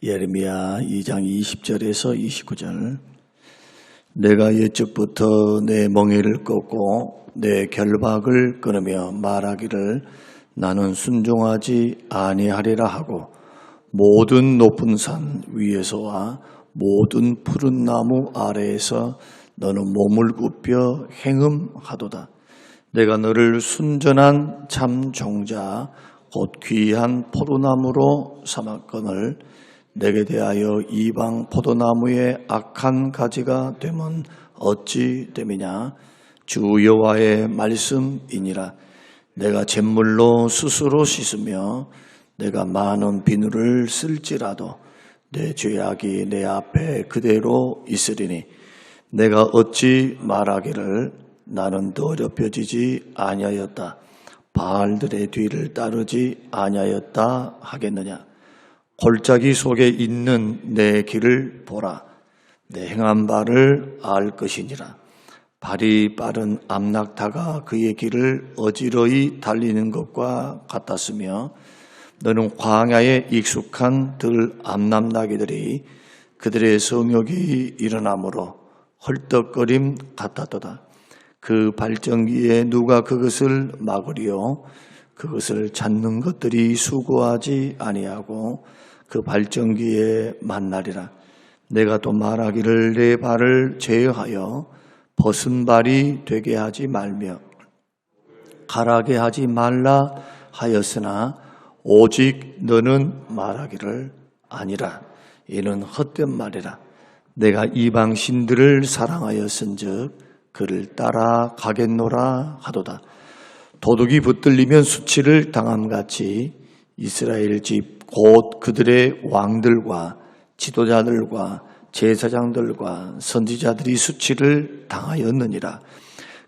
예레미야 2장 20절에서 29절. 내가 옛적부터 내 멍에를 꺾고 내 결박을 끊으며 말하기를 나는 순종하지 아니하리라 하고 모든 높은 산 위에서와 모든 푸른 나무 아래에서 너는 몸을 굽혀 행음하도다. 내가 너를 순전한 참 종자 곧 귀한 포도나무로 삼았거늘 내게 대하여 이방 포도나무의 악한 가지가 되면 어찌 됨이냐. 주 여호와의 말씀이니라. 내가 잿물로 스스로 씻으며 내가 많은 비누를 쓸지라도 내 죄악이 내 앞에 그대로 있으리니 내가 어찌 말하기를 나는 더럽혀지지 아니하였다. 바알들의 뒤를 따르지 아니하였다 하겠느냐. 골짜기 속에 있는 내 길을 보라. 내 행한 바를 알 것이니라. 발이 빠른 암낙타가 그의 길을 어지러이 달리는 것과 같았으며 너는 광야에 익숙한 들 암남나귀들이 그들의 성욕이 일어나므로 헐떡거림 같았도다. 그 발전기에 누가 그것을 막으리요. 그것을 찾는 것들이 수고하지 아니하고 그 발전기에 만나리라. 내가 또 말하기를 내 발을 제어하여 벗은 발이 되게 하지 말며 가라게 하지 말라 하였으나 오직 너는 말하기를 아니라. 이는 헛된 말이라. 내가 이방 신들을 사랑하였은즉 그를 따라가겠노라 하도다. 도둑이 붙들리면 수치를 당함같이 이스라엘 집 곧 그들의 왕들과 지도자들과 제사장들과 선지자들이 수치를 당하였느니라.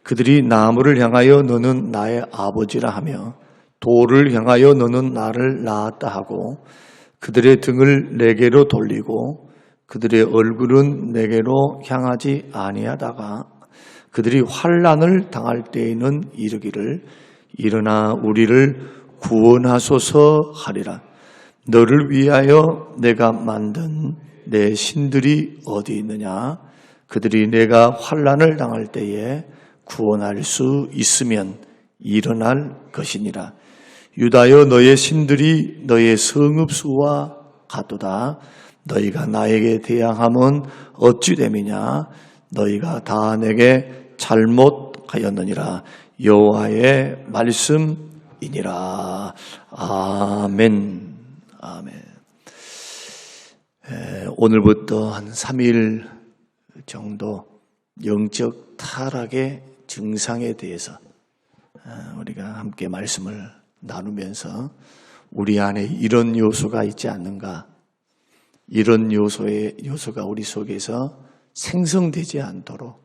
그들이 나무를 향하여 너는 나의 아버지라 하며 돌을 향하여 너는 나를 낳았다 하고 그들의 등을 내게로 돌리고 그들의 얼굴은 내게로 향하지 아니하다가 그들이 환난을 당할 때에는 이르기를 일어나 우리를 구원하소서 하리라. 너를 위하여 내가 만든 내 신들이 어디 있느냐. 그들이 내가 환난을 당할 때에 구원할 수 있으면 일어날 것이니라. 유다여 너의 신들이 너의 성읍수와 같도다. 너희가 나에게 대항함은 어찌 됨이냐. 너희가 다 내게 잘못하였느니라. 여호와의 말씀이니라. 아멘. 아멘. 오늘부터 한 3일 정도 영적 타락의 증상에 대해서 우리가 함께 말씀을 나누면서 우리 안에 이런 요소가 있지 않는가, 이런 요소가 우리 속에서 생성되지 않도록,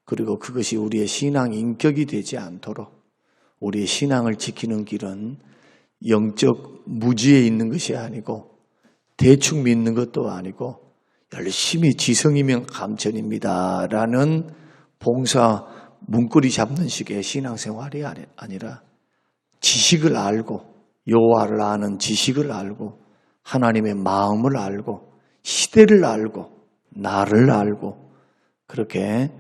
그리고 그것이 우리의 신앙 인격이 되지 않도록 우리의 신앙을 지키는 길은 영적 무지에 있는 것이 아니고 대충 믿는 것도 아니고 열심히 지성이면 감천입니다 라는 봉사 문고리 잡는 식의 신앙생활이 아니라 지식을 알고 여호와를 아는 지식을 알고 하나님의 마음을 알고 시대를 알고 나를 알고 그렇게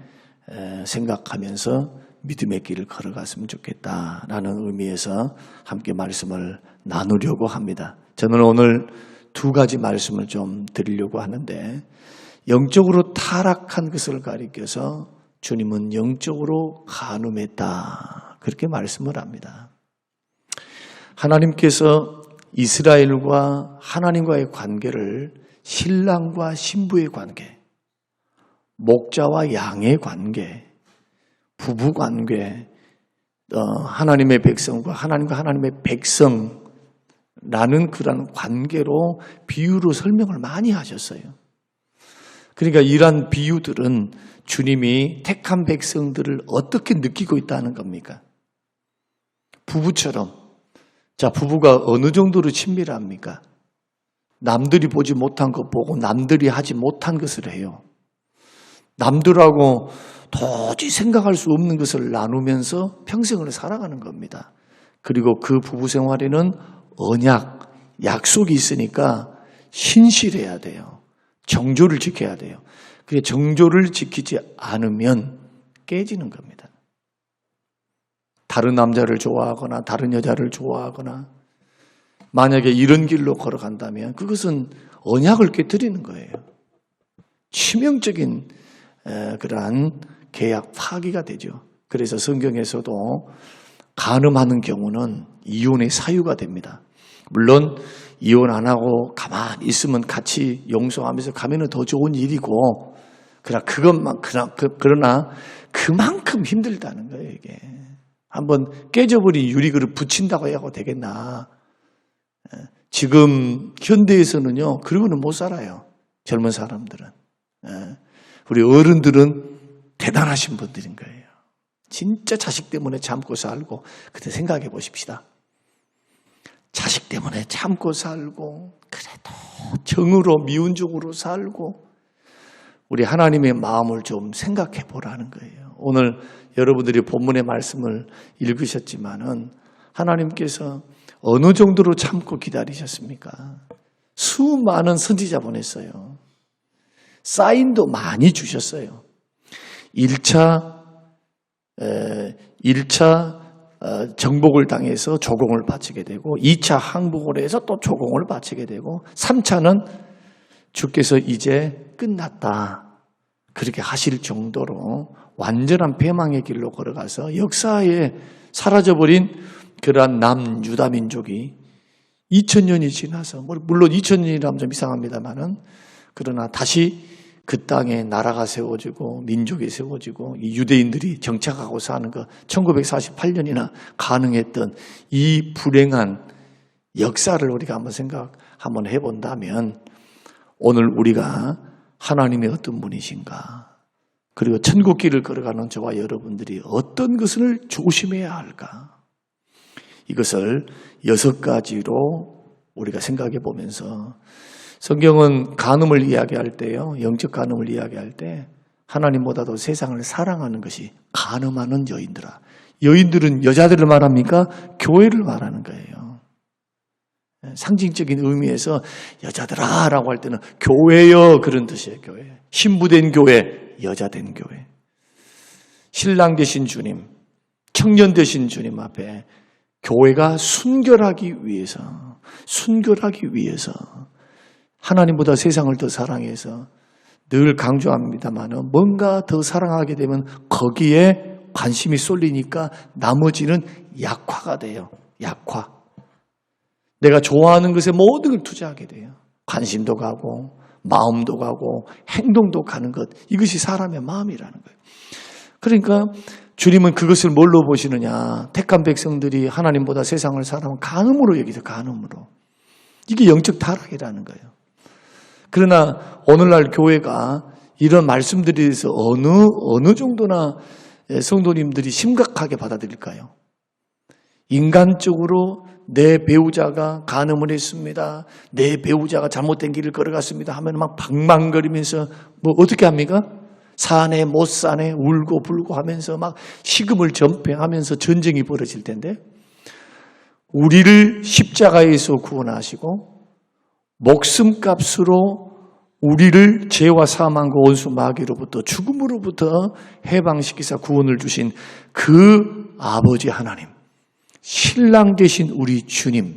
생각하면서 믿음의 길을 걸어갔으면 좋겠다라는 의미에서 함께 말씀을 나누려고 합니다. 저는 오늘 두 가지 말씀을 좀 드리려고 하는데, 영적으로 타락한 것을 가리켜서 주님은 영적으로 간음했다 그렇게 말씀을 합니다. 하나님께서 이스라엘과 하나님과의 관계를 신랑과 신부의 관계, 목자와 양의 관계, 부부 관계, 하나님의 백성과 하나님의 백성라는 그런 관계로 비유로 설명을 많이 하셨어요. 그러니까 이러한 비유들은 주님이 택한 백성들을 어떻게 느끼고 있다는 겁니까? 부부처럼. 자, 부부가 어느 정도로 친밀합니까? 남들이 보지 못한 것 보고 남들이 하지 못한 것을 해요. 남들하고 도저히 생각할 수 없는 것을 나누면서 평생을 살아가는 겁니다. 그리고 그 부부 생활에는 언약, 약속이 있으니까 신실해야 돼요. 정조를 지켜야 돼요. 그 정조를 지키지 않으면 깨지는 겁니다. 다른 남자를 좋아하거나 다른 여자를 좋아하거나 만약에 이런 길로 걸어간다면 그것은 언약을 깨뜨리는 거예요. 치명적인 그러한 계약 파기가 되죠. 그래서 성경에서도 간음하는 경우는 이혼의 사유가 됩니다. 물론 이혼 안 하고 가만히 있으면 같이 용서하면서 가면은 더 좋은 일이고, 그러나 그만큼 힘들다는 거예요, 이게. 한번 깨져버린 유리그릇 붙인다고 해야 되겠나. 지금 현대에서는요, 그러고는 못 살아요. 젊은 사람들은. 우리 어른들은 대단하신 분들인 거예요. 진짜 자식 때문에 참고 살고, 그때 생각해 보십시다. 자식 때문에 참고 살고, 그래도 정으로 미운족으로 살고, 우리 하나님의 마음을 좀 생각해 보라는 거예요. 오늘 여러분들이 본문의 말씀을 읽으셨지만은 하나님께서 어느 정도로 참고 기다리셨습니까? 수많은 선지자 보냈어요. 사인도 많이 주셨어요. 1차 정복을 당해서 조공을 바치게 되고 2차 항복을 해서 또 조공을 바치게 되고 3차는 주께서 이제 끝났다. 그렇게 하실 정도로 완전한 패망의 길로 걸어가서 역사에 사라져버린 그러한 남유다 민족이 2000년이 지나서, 물론 2000년이라면 좀 이상합니다만은, 그러나 다시 그 땅에 나라가 세워지고 민족이 세워지고 이 유대인들이 정착하고 사는 거 1948년이나 가능했던 이 불행한 역사를 우리가 한번 해본다면 오늘 우리가 하나님의 어떤 분이신가, 그리고 천국길을 걸어가는 저와 여러분들이 어떤 것을 조심해야 할까, 이것을 6가지로 우리가 생각해 보면서, 성경은 간음을 이야기할 때요, 영적 간음을 이야기할 때 하나님보다도 세상을 사랑하는 것이 간음하는 여인들아. 여인들은 여자들을 말합니까? 교회를 말하는 거예요. 상징적인 의미에서 여자들아 라고 할 때는 교회여, 그런 뜻이에요. 교회. 신부된 교회, 여자된 교회. 신랑 되신 주님, 청년 되신 주님 앞에 교회가 순결하기 위해서 하나님보다 세상을 더 사랑해서, 늘 강조합니다만 뭔가 더 사랑하게 되면 거기에 관심이 쏠리니까 나머지는 약화가 돼요. 약화. 내가 좋아하는 것에 모든 걸 투자하게 돼요. 관심도 가고 마음도 가고 행동도 가는 것, 이것이 사람의 마음이라는 거예요. 그러니까 주님은 그것을 뭘로 보시느냐, 택한 백성들이 하나님보다 세상을 사랑하면 간음으로 여기죠. 간음으로. 이게 영적 타락이라는 거예요. 그러나 오늘날 교회가 이런 말씀들에 대해서 어느 정도나 성도님들이 심각하게 받아들일까요? 인간적으로 내 배우자가 간음을 했습니다, 내 배우자가 잘못된 길을 걸어갔습니다 하면 막 방망거리면서 뭐 어떻게 합니까? 사네 못 사네 울고 불고 하면서 막 식음을 전폐하면서 전쟁이 벌어질 텐데, 우리를 십자가에서 구원하시고 목숨값으로 우리를 죄와 사망과 원수 마귀로부터, 죽음으로부터 해방시키사 구원을 주신 그 아버지 하나님, 신랑 되신 우리 주님,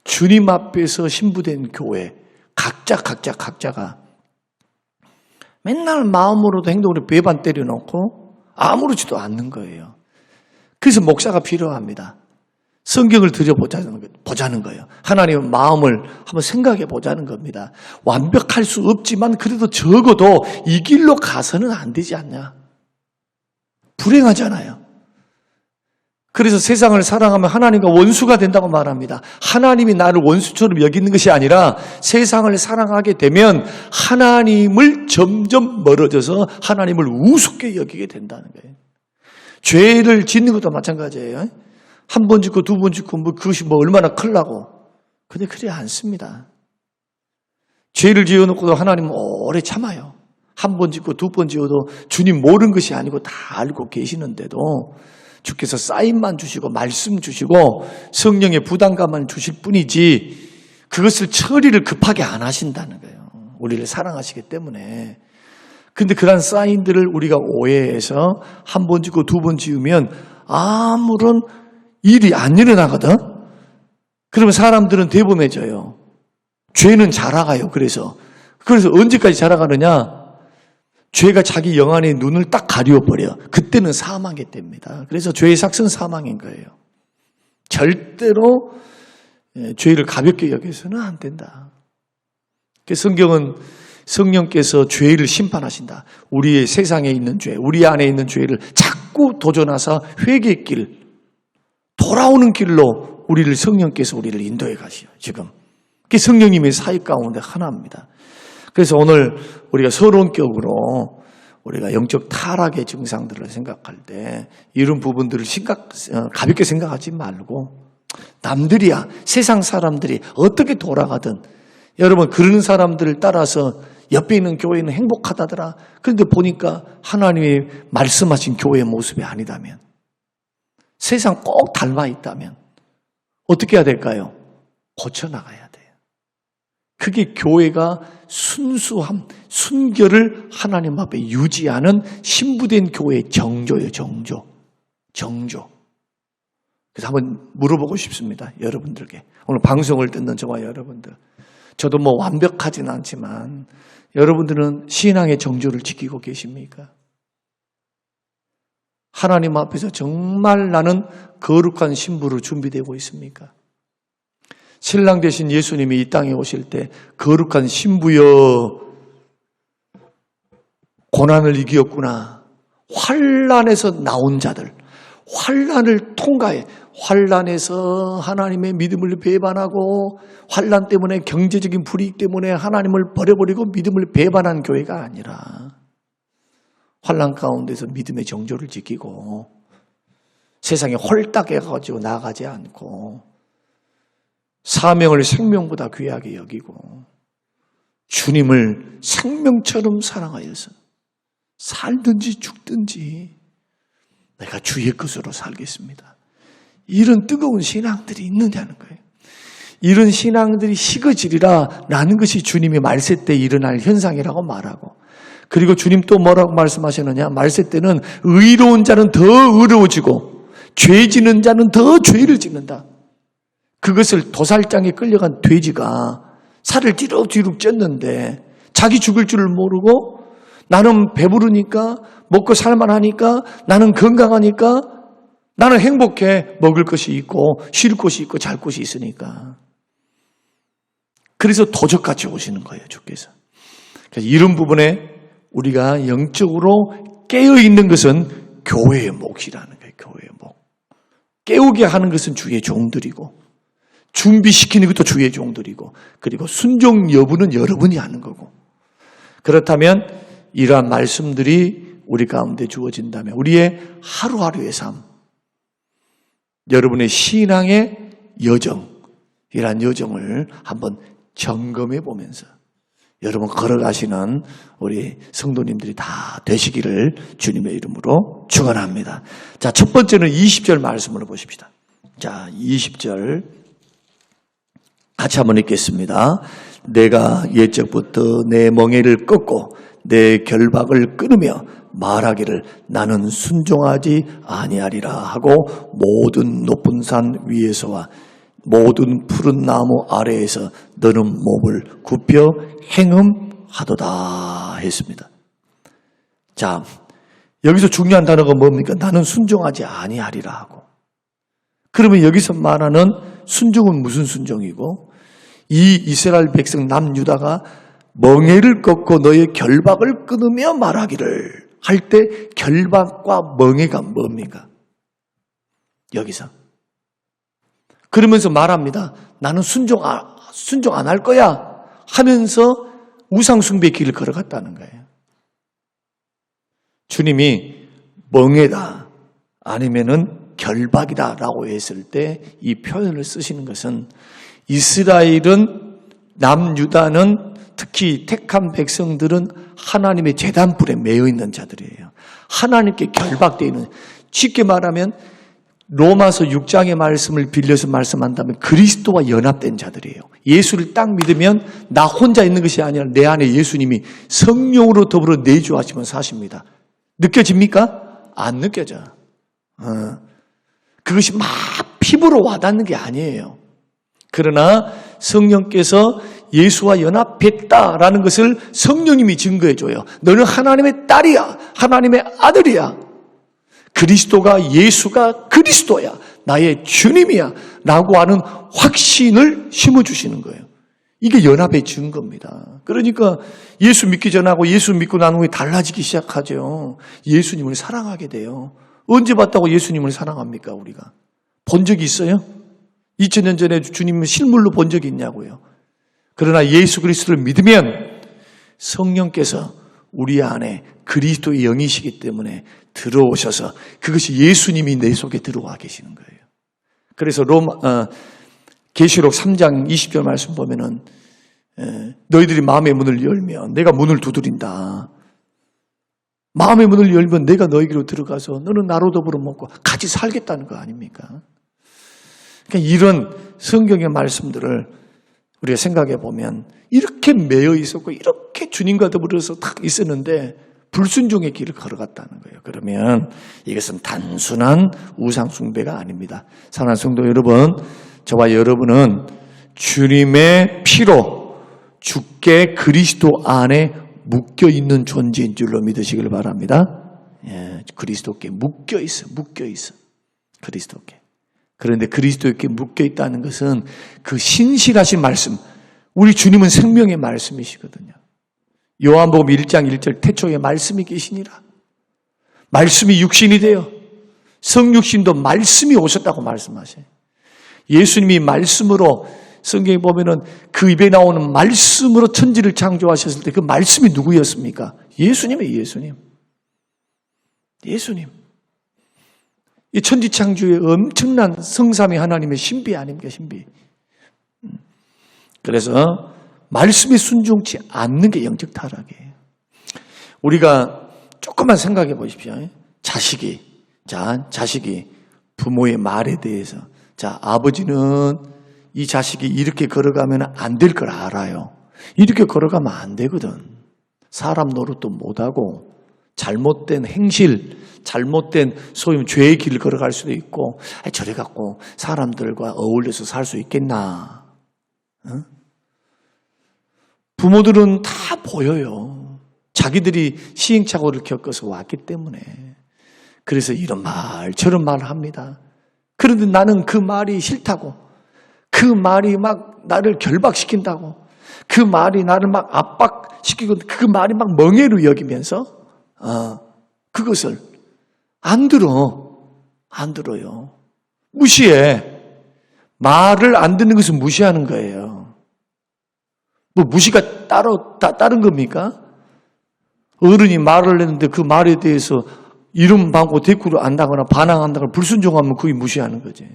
주님 앞에서 신부된 교회, 각자가 맨날 마음으로도 행동으로 배반 때려놓고 아무렇지도 않는 거예요. 그래서 목사가 필요합니다. 성경을 들여보자는 거예요. 하나님의 마음을 한번 생각해 보자는 겁니다. 완벽할 수 없지만 그래도 적어도 이 길로 가서는 안 되지 않냐. 불행하잖아요. 그래서 세상을 사랑하면 하나님과 원수가 된다고 말합니다. 하나님이 나를 원수처럼 여기는 것이 아니라 세상을 사랑하게 되면 하나님을 점점 멀어져서 하나님을 우습게 여기게 된다는 거예요. 죄를 짓는 것도 마찬가지예요. 한 번 짓고 두 번 짓고 그것이 얼마나 크려고. 근데 그래 않습니다. 죄를 지어놓고도 하나님은 오래 참아요. 한 번 짓고 두 번 지어도 주님 모르는 것이 아니고 다 알고 계시는데도 주께서 사인만 주시고 말씀 주시고 성령의 부담감만 주실 뿐이지, 그것을 처리를 급하게 안 하신다는 거예요. 우리를 사랑하시기 때문에. 근데 그런 사인들을 우리가 오해해서 한 번 짓고 두 번 지으면 아무런 일이 안 일어나거든. 그러면 사람들은 대범해져요. 죄는 자라가요. 그래서 언제까지 자라가느냐? 죄가 자기 영안의 눈을 딱 가려버려. 그때는 사망이 됩니다. 그래서 죄의 삭은 사망인 거예요. 절대로 죄를 가볍게 여겨서는 안 된다. 성경은 성령께서 죄를 심판하신다. 우리의 세상에 있는 죄, 우리 안에 있는 죄를 자꾸 도전하사 회개의 길, 돌아오는 길로 성령께서 우리를 인도해 가시요. 지금. 그게 성령님의 사역 가운데 하나입니다. 그래서 오늘 우리가 서론격으로 우리가 영적 타락의 증상들을 생각할 때 이런 부분들을 가볍게 생각하지 말고 남들이야, 세상 사람들이 어떻게 돌아가든 여러분 그런 사람들을 따라서 옆에 있는 교회는 행복하다더라. 그런데 보니까 하나님이 말씀하신 교회의 모습이 아니다면, 세상 꼭 닮아 있다면 어떻게 해야 될까요? 고쳐나가야 돼요. 그게 교회가 순수함, 순결을 하나님 앞에 유지하는 신부된 교회의 정조예요. 정조. 그래서 한번 물어보고 싶습니다. 여러분들께. 오늘 방송을 듣는 저와 여러분들. 저도 뭐 완벽하진 않지만 여러분들은 신앙의 정조를 지키고 계십니까? 하나님 앞에서 정말 나는 거룩한 신부로 준비되고 있습니까? 신랑 되신 예수님이 이 땅에 오실 때 거룩한 신부여 고난을 이기었구나. 환난에서 나온 자들, 환난을 통과해 환난에서 하나님의 믿음을 배반하고 환난 때문에 경제적인 불이익 때문에 하나님을 버려버리고 믿음을 배반한 교회가 아니라 환난 가운데서 믿음의 정조를 지키고 세상에 홀딱해가지고 나가지 않고 사명을 생명보다 귀하게 여기고 주님을 생명처럼 사랑하여서 살든지 죽든지 내가 주의 것으로 살겠습니다. 이런 뜨거운 신앙들이 있느냐는 거예요. 이런 신앙들이 식어지리라 라는 것이 주님이 말세 때 일어날 현상이라고 말하고, 그리고 주님 또 뭐라고 말씀하시느냐? 말세 때는 의로운 자는 더 의로워지고 죄 지는 자는 더 죄를 짓는다. 그것을 도살장에 끌려간 돼지가 살을 뒤룩뒤룩 쪘는데 자기 죽을 줄을 모르고 나는 배부르니까 먹고 살만하니까 나는 건강하니까 나는 행복해. 먹을 것이 있고 쉴 곳이 있고 잘 곳이 있으니까. 그래서 도적같이 오시는 거예요, 주께서. 그래서 이런 부분에 우리가 영적으로 깨어있는 것은 교회의 몫이라는 거예요. 교회의 몫. 깨우게 하는 것은 주의 종들이고 준비시키는 것도 주의 종들이고 그리고 순종 여부는 여러분이 하는 거고. 그렇다면 이러한 말씀들이 우리 가운데 주어진다면 우리의 하루하루의 삶, 여러분의 신앙의 여정, 이러한 여정을 한번 점검해 보면서 여러분 걸어가시는 우리 성도님들이 다 되시기를 주님의 이름으로 축원합니다. 자, 첫 번째는 20절 말씀을 보십시다. 자, 20절 같이 한번 읽겠습니다. 내가 옛적부터 내 멍에를 꺾고 내 결박을 끊으며 말하기를 나는 순종하지 아니하리라 하고 모든 높은 산 위에서와 모든 푸른 나무 아래에서 너는 몸을 굽혀 행음하도다 했습니다. 자, 여기서 중요한 단어가 뭡니까? 나는 순종하지 아니하리라 하고. 그러면 여기서 말하는 순종은 무슨 순종이고, 이 이스라엘 백성 남유다가 멍에를 꺾고 너의 결박을 끊으며 말하기를 할 때 결박과 멍에가 뭡니까? 여기서. 그러면서 말합니다. 나는 순종 안 할 거야 하면서 우상숭배의 길을 걸어갔다는 거예요. 주님이 멍에다 아니면은 결박이다 라고 했을 때 이 표현을 쓰시는 것은 이스라엘은 남유다는 특히 택한 백성들은 하나님의 제단불에 매여 있는 자들이에요. 하나님께 결박되어 있는, 쉽게 말하면 로마서 6장의 말씀을 빌려서 말씀한다면 그리스도와 연합된 자들이에요. 예수를 딱 믿으면 나 혼자 있는 것이 아니라 내 안에 예수님이 성령으로 더불어 내주하시면 사십니다. 느껴집니까? 안 느껴져. 그것이 막 피부로 와닿는 게 아니에요. 그러나 성령께서 예수와 연합했다라는 것을 성령님이 증거해줘요. 너는 하나님의 딸이야. 하나님의 아들이야. 그리스도가 예수가 그리스도야. 나의 주님이야. 라고 하는 확신을 심어주시는 거예요. 이게 연합의 증거입니다. 그러니까 예수 믿기 전하고 예수 믿고 난 후에 달라지기 시작하죠. 예수님을 사랑하게 돼요. 언제 봤다고 예수님을 사랑합니까 우리가? 본 적이 있어요? 2000년 전에 주님을 실물로 본 적이 있냐고요. 그러나 예수 그리스도를 믿으면 성령께서 우리 안에 그리스도의 영이시기 때문에 들어오셔서 그것이 예수님이 내 속에 들어와 계시는 거예요. 그래서 계시록 3장 20절 말씀 보면은 너희들이 마음의 문을 열면 내가 문을 두드린다. 마음의 문을 열면 내가 너희에게로 들어가서 너는 나로 더불어 먹고 같이 살겠다는 거 아닙니까? 그러니까 이런 성경의 말씀들을 우리가 생각해 보면 이렇게 매여 있었고 이렇게 주님과 더불어서 탁 있었는데 불순종의 길을 걸어갔다는 거예요. 그러면 이것은 단순한 우상 숭배가 아닙니다. 사랑하는 성도 여러분, 저와 여러분은 주님의 피로 주께 그리스도 안에 묶여 있는 존재인 줄로 믿으시길 바랍니다. 예, 그리스도께 묶여 있어. 그리스도께. 그런데 그리스도께 묶여 있다는 것은 그 신실하신 말씀, 우리 주님은 생명의 말씀이시거든요. 요한복음 1장 1절 태초에 말씀이 계시니라. 말씀이 육신이 되어 성육신도 말씀이 오셨다고 말씀하셔요. 예수님이 말씀으로 성경에 보면은 그 입에 나오는 말씀으로 천지를 창조하셨을 때 그 말씀이 누구였습니까? 예수님이에요. 예수님. 이 천지 창조의 엄청난 성삼위 하나님의 신비 아닙니까? 신비. 그래서 말씀에 순종치 않는 게 영적 타락이에요. 우리가 조금만 생각해 보십시오. 자식이 부모의 말에 대해서 아버지는 이 자식이 이렇게 걸어가면 안 될 걸 알아요. 이렇게 걸어가면 안 되거든. 사람 노릇도 못하고 잘못된 행실, 잘못된 소위 죄의 길을 걸어갈 수도 있고 저래 갖고 사람들과 어울려서 살 수 있겠나. 부모들은 다 보여요. 자기들이 시행착오를 겪어서 왔기 때문에. 그래서 이런 말 저런 말을 합니다. 그런데 나는 그 말이 싫다고. 그 말이 막 나를 결박시킨다고. 그 말이 나를 막 압박시키고 그 말이 막 멍해로 여기면서 그것을 안 들어요. 무시해. 말을 안 듣는 것은 무시하는 거예요. 뭐 무시가 다른 겁니까? 어른이 말을 했는데 그 말에 대해서 이름 받고 대꾸를 안다거나 반항한다거나 불순종하면 그게 무시하는 거지.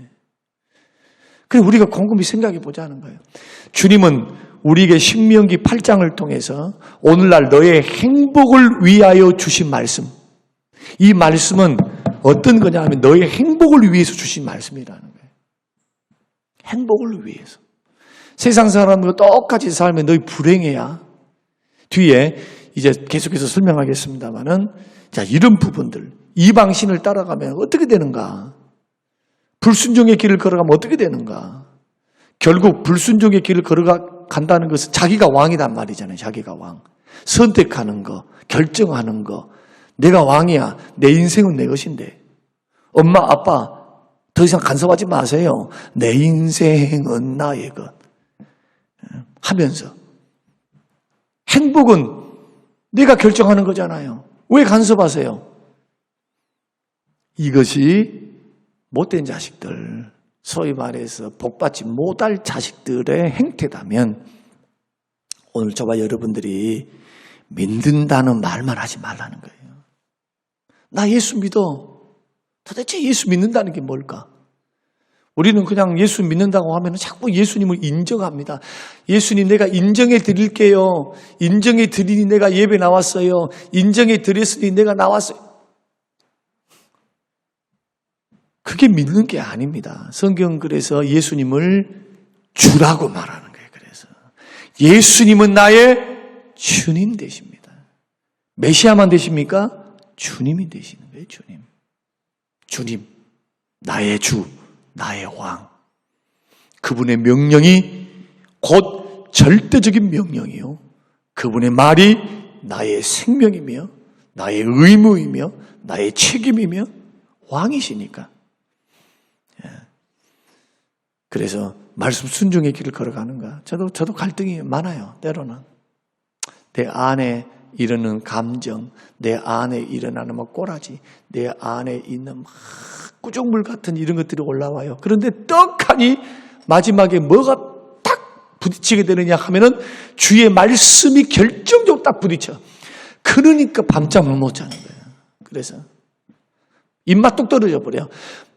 그래서 우리가 곰곰이 생각해 보자는 거예요. 주님은 우리에게 신명기 8장을 통해서 오늘날 너의 행복을 위하여 주신 말씀. 이 말씀은 어떤 거냐 하면 너의 행복을 위해서 주신 말씀이라는 거예요. 행복을 위해서. 세상 사람들과 똑같이 살면 너희 불행해야. 뒤에 이제 계속해서 설명하겠습니다만은 이런 부분들, 이방신을 따라가면 어떻게 되는가? 불순종의 길을 걸어가면 어떻게 되는가? 결국 불순종의 길을 걸어간다는 것은 자기가 왕이란 말이잖아요. 자기가 왕. 선택하는 거, 결정하는 거. 내가 왕이야. 내 인생은 내 것인데. 엄마, 아빠 더 이상 간섭하지 마세요. 내 인생은 나의 것. 하면서. 행복은 내가 결정하는 거잖아요. 왜 간섭하세요? 이것이 못된 자식들, 소위 말해서 복받지 못할 자식들의 행태라면 오늘 저와 여러분들이 믿는다는 말만 하지 말라는 거예요. 나 예수 믿어. 도대체 예수 믿는다는 게 뭘까? 우리는 그냥 예수 믿는다고 하면 자꾸 예수님을 인정합니다. 예수님 내가 인정해 드릴게요. 인정해 드리니 내가 예배 나왔어요. 인정해 드렸으니 내가 나왔어요. 그게 믿는 게 아닙니다. 성경 그래서 예수님을 주라고 말하는 거예요. 그래서 예수님은 나의 주님 되십니다. 메시아만 되십니까? 주님이 되시는 거예요. 주님. 주님. 나의 주, 나의 왕. 그분의 명령이 곧 절대적인 명령이요. 그분의 말이 나의 생명이며 나의 의무이며 나의 책임이며 왕이시니까. 그래서 말씀 순종의 길을 걸어가는가. 저도 갈등이 많아요. 때로는. 내 안에 이르는 감정, 내 안에 일어나는 막 꼬라지, 내 안에 있는 막 구정물 같은 이런 것들이 올라와요. 그런데 떡하니 마지막에 뭐가 딱 부딪히게 되느냐 하면은 주의 말씀이 결정적으로 딱 부딪혀. 그러니까 밤잠을 못 자는 거예요. 그래서 입맛 뚝 떨어져 버려요.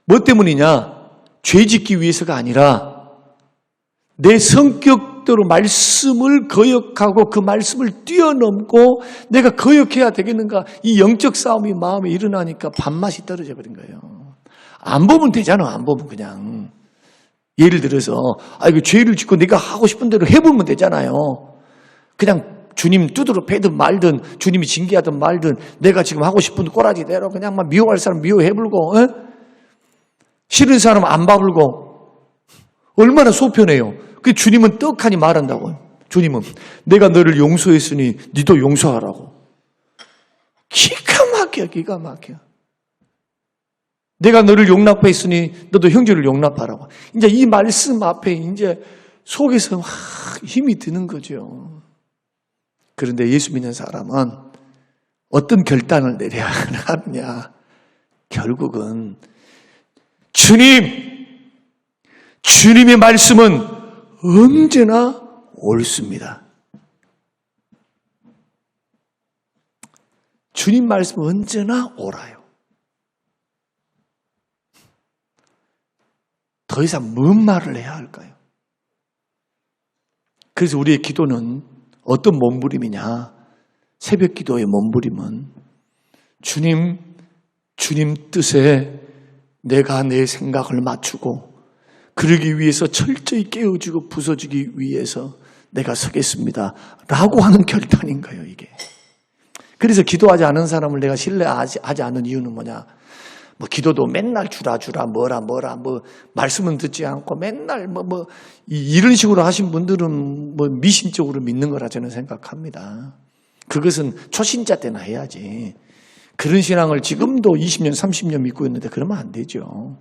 뭐 때문이냐? 죄 짓기 위해서가 아니라 내 성격대로 말씀을 거역하고 그 말씀을 뛰어넘고 내가 거역해야 되겠는가? 이 영적 싸움이 마음에 일어나니까 밥맛이 떨어져 버린 거예요. 안 보면 되잖아. 안 보면 그냥. 예를 들어서 이거 죄를 짓고 내가 하고 싶은 대로 해보면 되잖아요. 그냥 주님 두드러 패든 말든 주님이 징계하든 말든 내가 지금 하고 싶은 꼬라지대로 그냥 막 미워할 사람 미워해불고 싫은 사람 안 봐불고 얼마나 속편해요. 그 주님은 떡하니 말한다고. 주님은 내가 너를 용서했으니 너도 용서하라고. 기가 막혀. 내가 너를 용납했으니 너도 형제를 용납하라고. 이제 이 말씀 앞에 이제 속에서 힘이 드는 거죠. 그런데 예수 믿는 사람은 어떤 결단을 내려야 하느냐. 결국은 주님의 말씀은 언제나 옳습니다. 주님 말씀은 언제나 옳아요. 더 이상 뭔 말을 해야 할까요? 그래서 우리의 기도는 어떤 몸부림이냐? 새벽 기도의 몸부림은 주님 뜻에 내가 내 생각을 맞추고 그러기 위해서 철저히 깨어지고 부서지기 위해서 내가 서겠습니다. 라고 하는 결단인 거예요, 이게. 그래서 기도하지 않은 사람을 내가 신뢰하지 않는 이유는 뭐냐? 기도도 맨날 주라 뭐라 말씀은 듣지 않고 맨날 이런 식으로 하신 분들은 미신적으로 믿는 거라 저는 생각합니다. 그것은 초신자 때나 해야지. 그런 신앙을 지금도 20년 30년 믿고 있는데 그러면 안 되죠.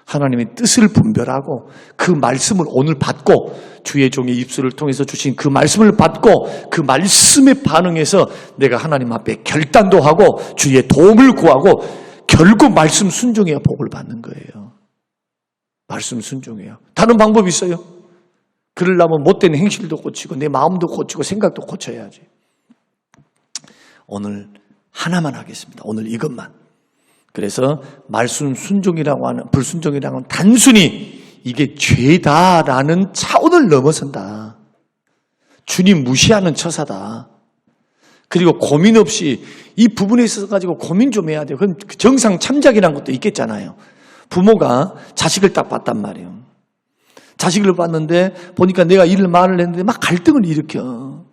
하나님의 뜻을 분별하고 그 말씀을 오늘 받고 주의 종의 입술을 통해서 주신 그 말씀을 받고 그 말씀에 반응해서 내가 하나님 앞에 결단도 하고 주의 도움을 구하고 결국 말씀 순종해야 복을 받는 거예요. 말씀 순종해요. 다른 방법이 있어요? 그러려면 못된 행실도 고치고 내 마음도 고치고 생각도 고쳐야지. 오늘 하나만 하겠습니다. 오늘 이것만. 그래서 말씀 순종이라고 하는 불순종이라고 하는 단순히 이게 죄다라는 차원을 넘어선다. 주님 무시하는 처사다. 그리고 고민 없이 이 부분에 있어서 가지고 고민 좀 해야 돼요. 그럼 정상 참작이라는 것도 있겠잖아요. 부모가 자식을 딱 봤단 말이에요. 자식을 봤는데 보니까 내가 이를 말을 했는데 막 갈등을 일으켜.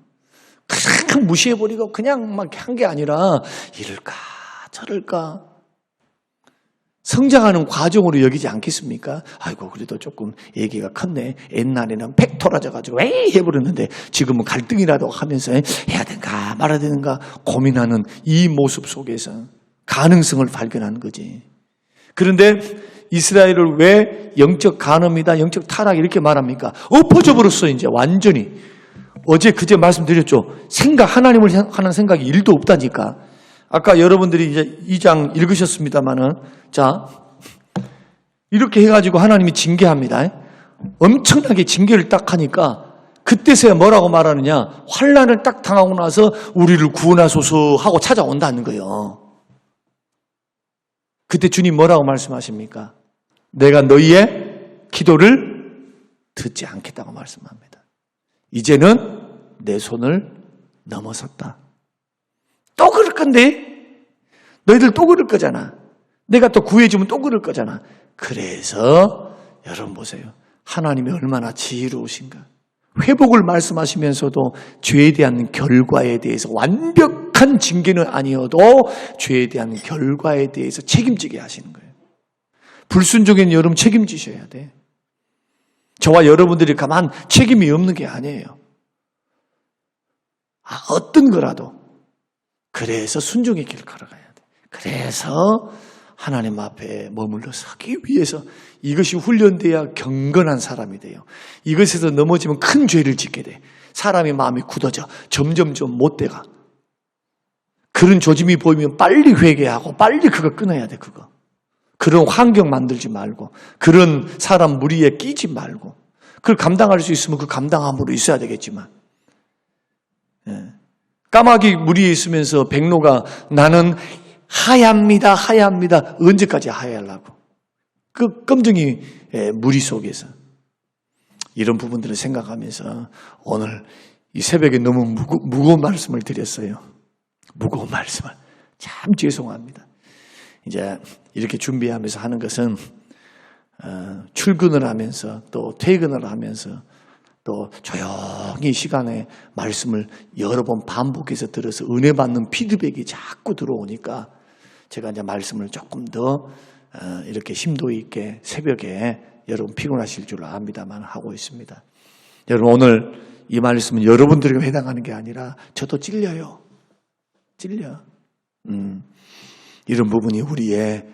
그냥 무시해버리고 그냥 막 한 게 아니라 이럴까 저럴까. 성장하는 과정으로 여기지 않겠습니까? 아이고 그래도 조금 얘기가 컸네. 옛날에는 팩 돌아져가지고 에이 해버렸는데 지금은 갈등이라도 하면서 해야 되는가 말아야 되는가 고민하는 이 모습 속에서 가능성을 발견하는 거지. 그런데 이스라엘을 왜 영적 간음이다 영적 타락 이렇게 말합니까? 엎어져 버렸어. 이제 완전히. 어제 그제 말씀드렸죠. 하나님을 하는 생각이 1도 없다니까. 아까 여러분들이 이제 2장 읽으셨습니다만은, 자, 이렇게 해가지고 하나님이 징계합니다. 엄청나게 징계를 딱 하니까, 그때서야 뭐라고 말하느냐, 환난을 딱 당하고 나서 우리를 구원하소서 하고 찾아온다는 거예요. 그때 주님 뭐라고 말씀하십니까? 내가 너희의 기도를 듣지 않겠다고 말씀합니다. 이제는 내 손을 넘어섰다. 또 그럴 건데? 너희들 또 그럴 거잖아. 내가 또 구해주면 또 그럴 거잖아. 그래서 여러분 보세요. 하나님이 얼마나 지혜로우신가. 회복을 말씀하시면서도 죄에 대한 결과에 대해서 완벽한 징계는 아니어도 죄에 대한 결과에 대해서 책임지게 하시는 거예요. 불순종인 여러분 책임지셔야 돼. 저와 여러분들이 가만 책임이 없는 게 아니에요. 어떤 거라도. 그래서 순종의 길을 걸어가야 돼. 그래서 하나님 앞에 머물러 서기 위해서 이것이 훈련돼야 경건한 사람이 돼요. 이것에서 넘어지면 큰 죄를 짓게 돼. 사람의 마음이 굳어져. 점점 못돼가. 그런 조짐이 보이면 빨리 회개하고 빨리 그거 끊어야 돼. 그거. 그런 환경 만들지 말고 그런 사람 무리에 끼지 말고 그걸 감당할 수 있으면 그 감당함으로 있어야 되겠지만 까마귀 무리에 있으면서 백로가 나는 하얗습니다. 언제까지 하얘하려고? 그 검정이 무리 속에서 이런 부분들을 생각하면서 오늘 이 새벽에 너무 무거운 말씀을 드렸어요. 무거운 말씀을. 참 죄송합니다. 이제 이렇게 준비하면서 하는 것은 출근을 하면서 또 퇴근을 하면서 또 조용히 시간에 말씀을 여러 번 반복해서 들어서 은혜 받는 피드백이 자꾸 들어오니까 제가 이제 말씀을 조금 더 이렇게 심도 있게 새벽에 여러분 피곤하실 줄 압니다만 하고 있습니다. 여러분 오늘 이 말씀은 여러분들에게 해당하는 게 아니라 저도 찔려요. 찔려. 이런 부분이 우리의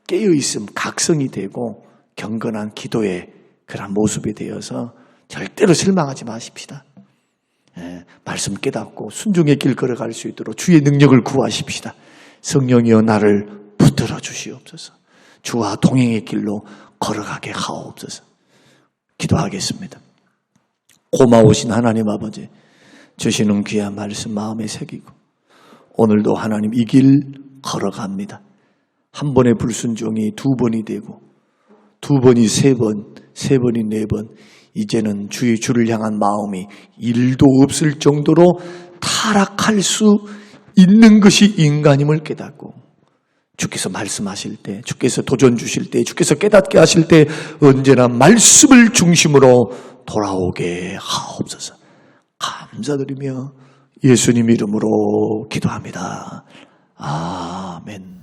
깨어있음, 각성이 되고 경건한 기도의 그런 모습이 되어서 절대로 실망하지 마십시다. 말씀 깨닫고 순종의 길 걸어갈 수 있도록 주의 능력을 구하십시다. 성령이여 나를 붙들어 주시옵소서. 주와 동행의 길로 걸어가게 하옵소서. 기도하겠습니다. 고마우신 하나님 아버지, 주시는 귀한 말씀 마음에 새기고 오늘도 하나님 이 길 걸어갑니다. 한 번의 불순종이 두 번이 되고 두 번이 세 번, 세 번이 네 번, 이제는 주를 향한 마음이 1도 없을 정도로 타락할 수 있는 것이 인간임을 깨닫고 주께서 말씀하실 때, 주께서 도전 주실 때, 주께서 깨닫게 하실 때 언제나 말씀을 중심으로 돌아오게 하옵소서. 감사드리며 예수님 이름으로 기도합니다. 아멘.